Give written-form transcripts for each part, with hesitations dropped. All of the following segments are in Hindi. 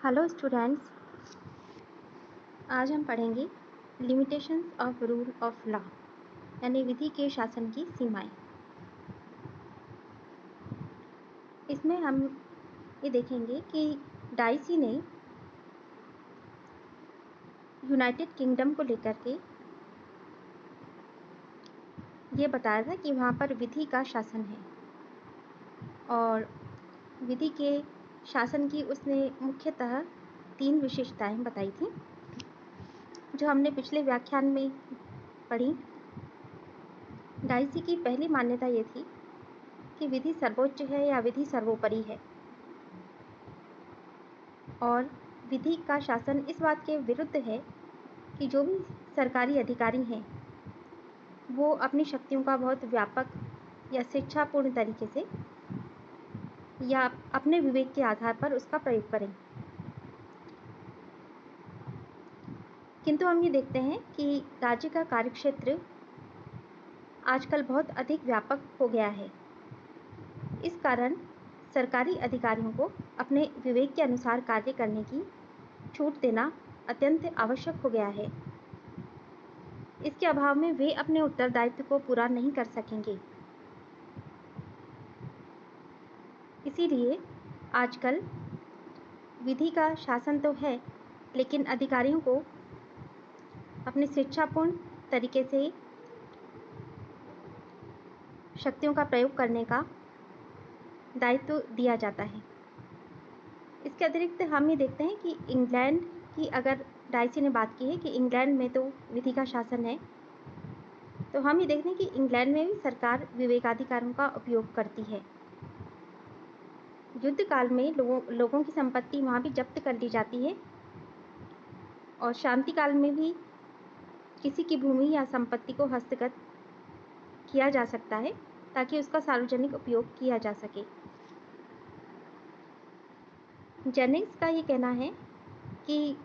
हेलो स्टूडेंट्स, आज हम पढ़ेंगे limitations of rule of law यानी विधि के शासन की सीमाएं। इसमें हम ये देखेंगे कि डाइसी ने यूनाइटेड किंगडम को लेकर के ये बताया था कि वहाँ पर विधि का शासन है और विधि के शासन की उसने मुख्यतः 3 विशेषताएं बताई थी जो हमने पिछले व्याख्यान में पढ़ी। डाइसी की पहली मान्यता ये थी कि विधि सर्वोच्च है या विधि सर्वोपरि है और विधि का शासन इस बात के विरुद्ध है कि जो भी सरकारी अधिकारी हैं वो अपनी शक्तियों का बहुत व्यापक या स्वेच्छापूर्ण तरीके से या अपने विवेक के आधार पर उसका प्रयोग करें। किंतु हम ये देखते हैं कि राज्य का कार्यक्षेत्र आजकल बहुत अधिक व्यापक हो गया है। इस कारण सरकारी अधिकारियों को अपने विवेक के अनुसार कार्य करने की छूट देना अत्यंत आवश्यक हो गया है। इसके अभाव में वे अपने उत्तरदायित्व को पूरा नहीं कर सकेंगे। इसीलिए आजकल विधि का शासन तो है, लेकिन अधिकारियों को अपने स्वेच्छापूर्ण तरीके से शक्तियों का प्रयोग करने का दायित्व दिया जाता है। इसके अतिरिक्त हम ये देखते हैं कि इंग्लैंड की, अगर डाइसी ने बात की है कि इंग्लैंड में तो विधि का शासन है, तो हम ये देखते हैं कि इंग्लैंड में भी सरकार विवेकाधिकारों का उपयोग करती है। युद्ध काल में लोगों की संपत्ति वहाँ भी जब्त कर ली जाती है और शांति काल में भी किसी की भूमि या संपत्ति को हस्तगत किया जा सकता है ताकि उसका सार्वजनिक उपयोग किया जा सके। जेनिंग्स का ये कहना है कि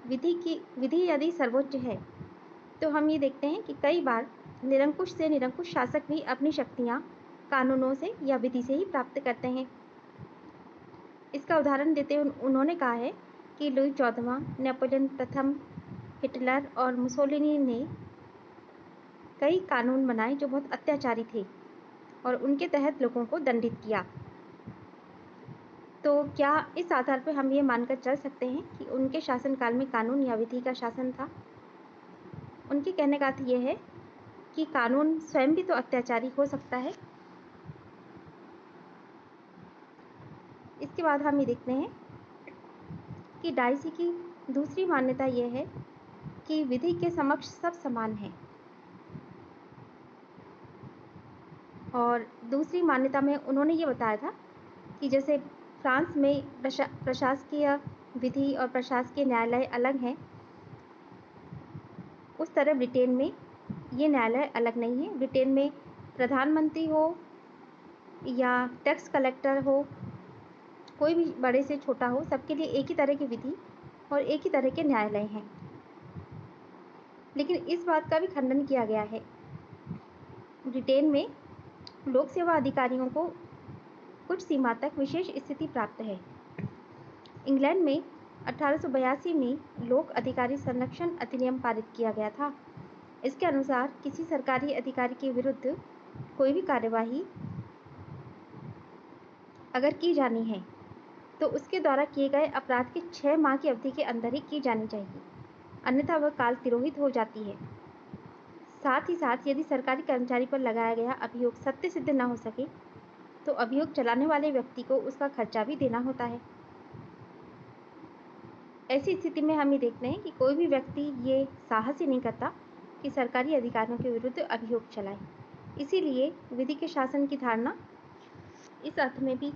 विधि यदि सर्वोच्च है तो हम ये देखते हैं कि कई बार निरंकुश से निरंकुश शासक भी अपनी शक्तियाँ कानूनों से या विधि से ही प्राप्त करते हैं। इसका उदाहरण देते हुए उन्होंने कहा है कि लुई 14वां, नेपोलियन प्रथम, हिटलर और मुसोलिनी ने कई कानून बनाए जो बहुत अत्याचारी थे और उनके तहत लोगों को दंडित किया। तो क्या इस आधार पर हम ये मानकर चल सकते हैं कि उनके शासनकाल में कानून या विधि का शासन था? उनके कहने का अर्थ यह है कि कानून स्वयं भी तो अत्याचारी हो सकता है। इसके बाद हम ये देखते हैं कि डाइसी की दूसरी मान्यता यह है कि विधि के समक्ष सब समान हैं और दूसरी मान्यता में उन्होंने ये बताया था कि जैसे फ्रांस में प्रशासकीय विधि और प्रशासकीय न्यायालय अलग हैं, उस तरह ब्रिटेन में ये न्यायालय अलग नहीं है। ब्रिटेन में प्रधानमंत्री हो या टैक्स कलेक्टर हो, कोई भी बड़े से छोटा हो, सबके लिए एक ही तरह की विधि और एक ही तरह के न्यायालय हैं। लेकिन इस बात का भी खंडन किया गया है। ब्रिटेन में लोक सेवा अधिकारियों को कुछ सीमा तक विशेष स्थिति प्राप्त है। इंग्लैंड में 1882 में लोक अधिकारी संरक्षण अधिनियम पारित किया गया था। इसके अनुसार किसी सरकारी अधिकारी के विरुद्ध कोई भी कार्यवाही अगर की जानी है तो उसके द्वारा किए गए अपराध के 6 माह की अवधि के अंदर ही की जानी चाहिए, अन्यथा वह काल तिरोहित हो जाती है। साथ ही साथ यदि सरकारी कर्मचारी पर लगाया गया अभियोग सत्य सिद्ध न हो सके तो अभियोग चलाने वाले व्यक्ति को उसका खर्चा भी देना होता है। ऐसी स्थिति में हम ये देखते हैं कि कोई भी व्यक्ति ये साहस ही नहीं करता कि सरकारी अधिकारियों के विरुद्ध अभियोग चलाए। इसीलिए विधि के शासन की धारणा इस अर्थ में भी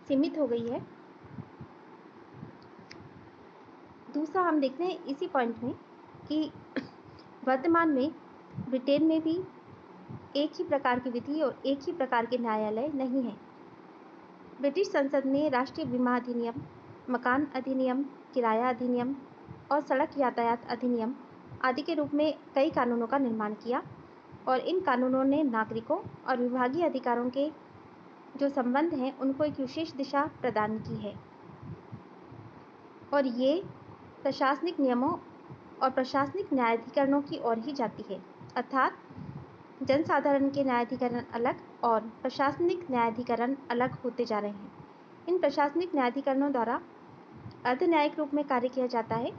सीमित हो गई है। दूसरा हम देखते हैं इसी पॉइंट में कि वर्तमान में ब्रिटेन में भी एक ही प्रकार की विधि और एक ही प्रकार के न्यायालय नहीं है। ब्रिटिश संसद ने राष्ट्रीय बीमा अधिनियम, मकान अधिनियम, किराया अधिनियम और सड़क यातायात अधिनियम आदि के रूप में कई कानूनों का निर्माण किया और इन कानूनों ने नागरिकों और विभागीय अधिकारों के जो संबंध हैं उनको एक विशेष दिशा प्रदान की है। और ये प्रशासनिक नियमों और प्रशासनिक न्यायाधिकरणों की ओर ही जाती है, अर्थात जनसाधारण के न्यायाधिकरण अलग और प्रशासनिक न्यायाधिकरण अलग होते जा रहे हैं। इन प्रशासनिक न्यायाधिकरणों द्वारा अर्धन्यायिक रूप में कार्य किया जाता है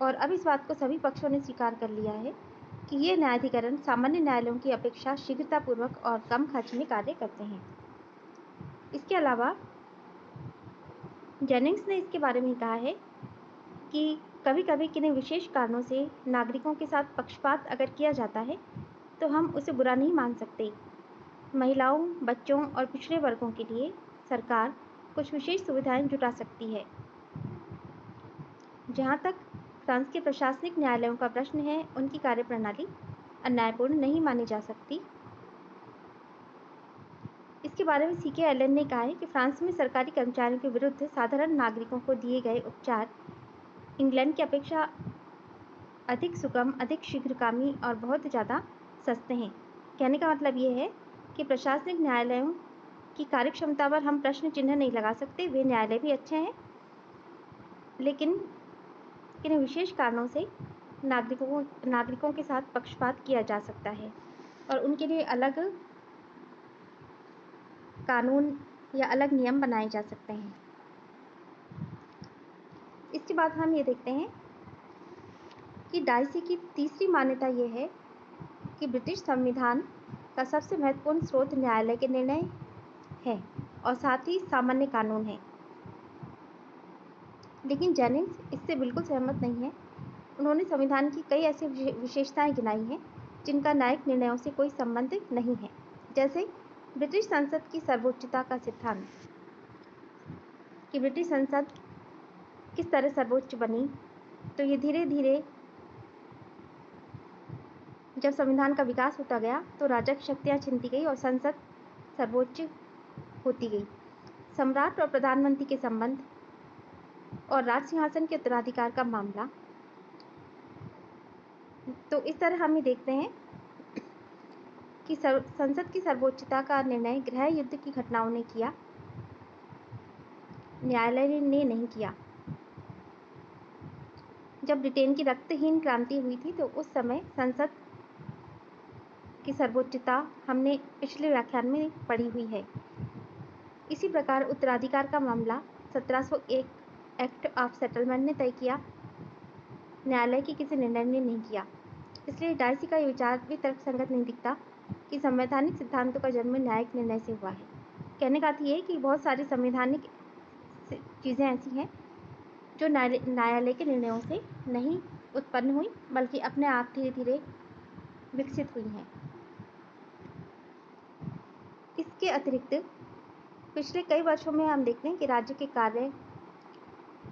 और अब इस बात को सभी पक्षों ने स्वीकार कर लिया है कि ये न्यायाधिकरण सामान्य न्यायालयों की अपेक्षा शीघ्रतापूर्वक और कम खर्च में कार्य करते हैं। इसके अलावा जेनिंग्स ने इसके बारे में कहा है कि कभी कभी किन्हीं विशेष कारणों से नागरिकों के साथ पक्षपात अगर किया जाता है तो हम उसे बुरा नहीं मान सकते। महिलाओं, बच्चों और पिछड़े वर्गों के लिए सरकार कुछ विशेष सुविधाएं जुटा सकती है। जहां तक फ्रांस के प्रशासनिक न्यायालयों का प्रश्न है, उनकी कार्यप्रणाली अन्यायपूर्ण नहीं मानी जा सकती। इसके बारे में सीके एलन ने कहा है कि फ्रांस में सरकारी कर्मचारियों के विरुद्ध साधारण नागरिकों को दिए गए उपचार इंग्लैंड की अपेक्षा अधिक सुगम, अधिक शीघ्रगामी और बहुत ज़्यादा सस्ते हैं। कहने का मतलब ये है कि प्रशासनिक न्यायालयों की कार्यक्षमता पर हम प्रश्न चिन्ह नहीं लगा सकते। वे न्यायालय भी अच्छे हैं, लेकिन किन्हीं विशेष कारणों से नागरिकों के साथ पक्षपात किया जा सकता है और उनके लिए अलग कानून या अलग नियम बनाए जा सकते हैं। इसके बाद हम ये देखते हैं कि डाइसी की तीसरी मान्यता ये है कि ब्रिटिश संविधान का सबसे महत्वपूर्ण स्रोत न्यायालय के निर्णय है और साथ ही सामान्य कानून है। लेकिन जेनिंग्स इससे बिल्कुल सहमत नहीं है। उन्होंने संविधान की कई ऐसी विशेषताएं गिनाई हैं जिनका न्यायिक निर्णयों से कोई संबंध नहीं है, जैसे ब्रिटिश संसद की सर्वोच्चता का सिद्धांत कि ब्रिटिश संसद किस तरह सर्वोच्च बनी। तो ये धीरे धीरे जब संविधान का विकास होता गया तो राजा की शक्तियाँ छिनती गई और संसद सर्वोच्च होती गई। सम्राट और प्रधानमंत्री के संबंध और राज सिंहासन के उत्तराधिकार का मामला। तो इस तरह हम ये देखते हैं कि संसद की सर्वोच्चता का निर्णय गृह युद्ध की घटनाओं ने किया, न्यायालय ने नहीं किया। जब ब्रिटेन की रक्तहीन क्रांति हुई थी तो उस समय संसद की सर्वोच्चता हमने पिछले व्याख्यान में पढ़ी हुई है। इसी प्रकार उत्तराधिकार का मामला 1701 एक्ट ऑफ सेटलमेंट ने तय किया, न्यायालय के किसी निर्णय ने नहीं किया। इसलिए डाइसी का ये विचार भी तर्कसंगत नहीं दिखता कि संवैधानिक सिद्धांतों का जन्म न्यायिक निर्णय से हुआ है। कहने का अर्थ ये है कि बहुत सारी संवैधानिक चीज़ें ऐसी हैं जो न्यायालय के निर्णयों से नहीं उत्पन्न हुई, बल्कि अपने आप धीरे धीरे विकसित हुई हैं। इसके अतिरिक्त पिछले कई वर्षों में हम देखते हैं कि राज्य के कार्य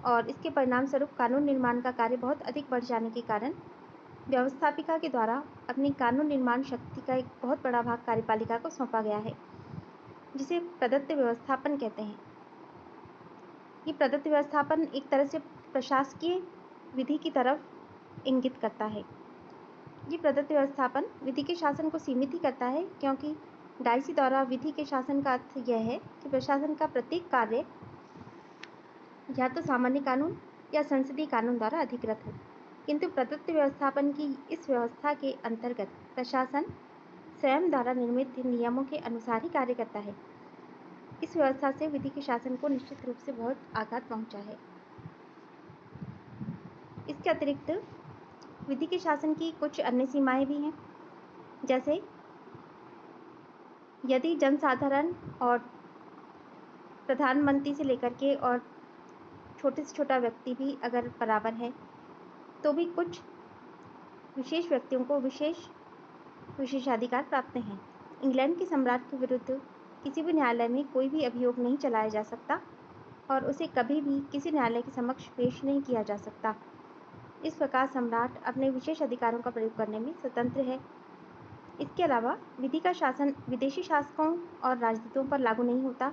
और इसके परिणाम स्वरूप कानून निर्माण का कार्य बहुत अधिक बढ़ जाने के कारण व्यवस्थापिका के द्वारा अपनी कानून निर्माण शक्ति का एक बहुत बड़ा भाग कार्यपालिका को सौंपा गया है, जिसे प्रदत्त व्यवस्थापन कहते हैं। ये प्रदत्त व्यवस्थापन एक तरह से प्रशासकीय विधि की तरफ इंगित करता है। ये प्रदत्त व्यवस्थापन विधि के शासन को सीमित ही करता है, क्योंकि डाइसी द्वारा विधि के शासन का अर्थ यह है कि प्रशासन का प्रत्येक कार्य या तो सामान्य कानून या संसदीय कानून द्वारा अधिकृत हो, किंतु प्रदत्त व्यवस्थापन की इस व्यवस्था के अंतर्गत प्रशासन स्वयं द्वारा निर्मित नियमों के अनुसार ही कार्य करता है। इस व्यवस्था से विधि के शासन को निश्चित रूप से बहुत आघात पहुंचा है। इसके अतिरिक्त विधि के शासन की कुछ अन्य सीमाएं भी हैं, जैसे यदि जनसाधारण और प्रधानमंत्री से लेकर के और छोटे से छोटा व्यक्ति भी अगर बराबर है तो भी कुछ विशेष व्यक्तियों को विशेषाधिकार प्राप्त हैं। इंग्लैंड के सम्राट के विरुद्ध किसी भी न्यायालय में कोई भी अभियोग नहीं चलाया जा सकता और उसे कभी भी किसी न्यायालय के समक्ष पेश नहीं किया जा सकता। इस प्रकार सम्राट अपने विशेष अधिकारों का प्रयोग करने में स्वतंत्र है। इसके अलावा विधि का शासन विदेशी शासकों और राजदूतों पर लागू नहीं होता।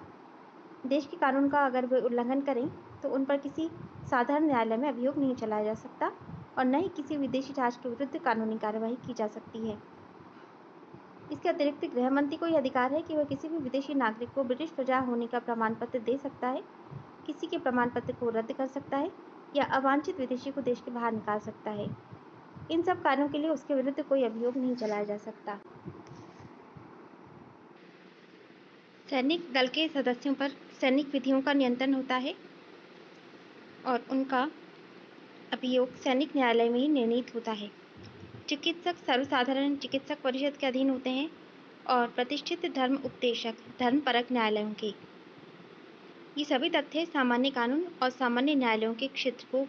देश के कानून का अगर वे उल्लंघन करें तो उन पर किसी साधारण न्यायालय में अभियोग नहीं चलाया जा सकता और न ही किसी विदेशी राज के विरुद्ध कानूनी कार्यवाही की जा सकती है। इसके अतिरिक्त गृह मंत्री को यह अधिकार है कि वह किसी भी विदेशी नागरिक को ब्रिटिश प्रजा होने का प्रमाण पत्र दे सकता है। किसी के प्रमाण पत्र को रद्द कर सकता है या अवांछित विदेशी को देश के बाहर निकाल सकता है। इन सब कार्यों के लिए उसके विरुद्ध कोई अभियोग नहीं चलाया जा सकता। सैनिक दल के सदस्यों पर सैनिक विधियों का नियंत्रण होता है और उनका अभियोग सैनिक न्यायालय में ही निर्णीत होता है। चिकित्सक सर्वसाधारण चिकित्सक परिषद के अधीन होते हैं और प्रतिष्ठित धर्म उपदेशक धर्मपरक न्यायालयों के। ये सभी तथ्य सामान्य कानून और सामान्य न्यायालयों के क्षेत्र को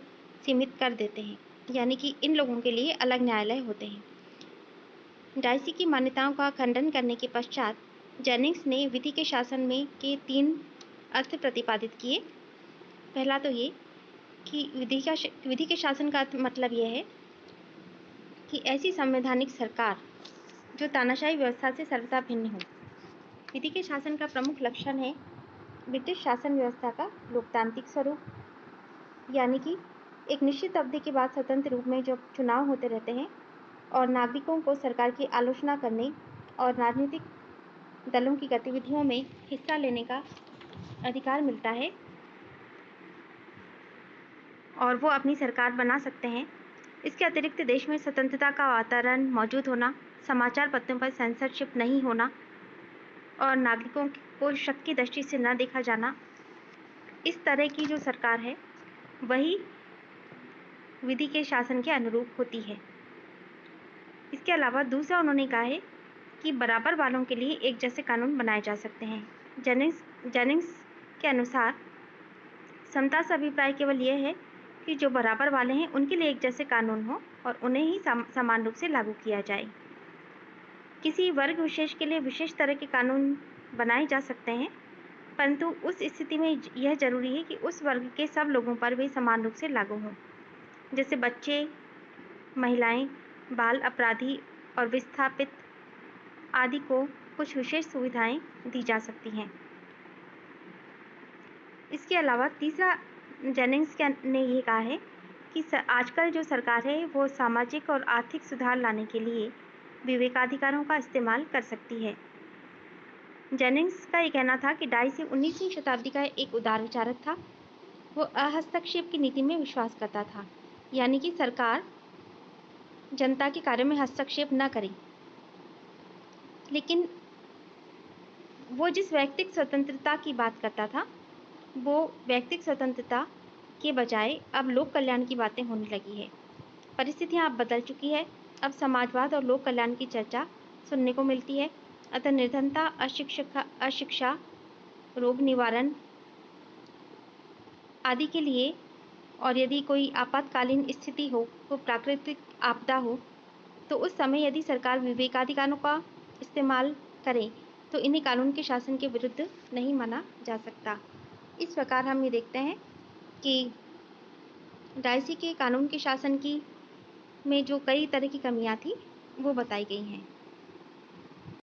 सीमित कर देते हैं, यानी कि इन लोगों के लिए अलग न्यायालय होते हैं। डाइसी की मान्यताओं का खंडन करने के पश्चात जेनिंग्स ने विधि के शासन में के 3 अर्थ प्रतिपादित किए। पहला तो ये कि विधि के शासन का मतलब यह है कि ऐसी संवैधानिक सरकार जो तानाशाही व्यवस्था से सर्वथा भिन्न हो। विधि के शासन का प्रमुख लक्षण है ब्रिटिश शासन व्यवस्था का लोकतांत्रिक स्वरूप, यानी कि एक निश्चित अवधि के बाद स्वतंत्र रूप में जो चुनाव होते रहते हैं और नागरिकों को सरकार की आलोचना करने और राजनीतिक दलों की गतिविधियों में हिस्सा लेने का अधिकार मिलता है और वो अपनी सरकार बना सकते हैं। इसके अतिरिक्त देश में स्वतंत्रता का वातावरण मौजूद होना, समाचार पत्रों पर सेंसरशिप नहीं होना और नागरिकों को शक की दृष्टि से न देखा जाना, इस तरह की जो सरकार है वही विधि के शासन के अनुरूप होती है। इसके अलावा दूसरा उन्होंने कहा है कि बराबर वालों के लिए एक जैसे कानून बनाए जा सकते हैं। जेनिंग्स के अनुसार समता से अभिप्राय केवल यह है कि जो बराबर वाले हैं उनके लिए एक जैसे कानून हो और उन्हें ही समान रूप से लागू किया जाए। किसी वर्ग विशेष के लिए विशेष तरह के कानून बनाए जा सकते हैं, परंतु उस स्थिति में यह जरूरी है कि उस वर्ग के सब लोगों पर वे समान रूप से लागू हों। जैसे बच्चे, महिलाएं, बाल अपराधी और विस्थापित आदि को कुछ विशेष सुविधाएं दी जा सकती हैं। इसके अलावा तीसरा जेनिंग्स ने यह कहा है कि आजकल जो सरकार है वो सामाजिक और आर्थिक सुधार लाने के लिए विवेकाधिकारों का इस्तेमाल कर सकती है। जेनिंग्स का ये कहना था कि डाइसी 19वीं शताब्दी का एक उदार विचारक था। वो हस्तक्षेप की नीति में विश्वास करता था, यानी कि सरकार जनता के कार्यों में हस्तक्षेप न करे। लेकिन वो जिस व्यक्तिगत स्वतंत्रता की बात करता था वो व्यक्तिगत स्वतंत्रता के बजाय अब लोक कल्याण की बातें होने लगी है। परिस्थितियां अब बदल चुकी है। अब समाजवाद और लोक कल्याण की चर्चा सुनने को मिलती है। अतः निर्धनता, अशिक्षा, रोग निवारण आदि के लिए, और यदि कोई आपातकालीन स्थिति हो, वो प्राकृतिक आपदा हो, तो उस समय यदि सरकार विवेकाधिकारों का इस्तेमाल करे तो इन्हें कानून के शासन के विरुद्ध नहीं माना जा सकता। इस प्रकार हम ये देखते हैं कि डाइसी के कानून के शासन की में जो कई तरह की कमियां थी वो बताई गई हैं।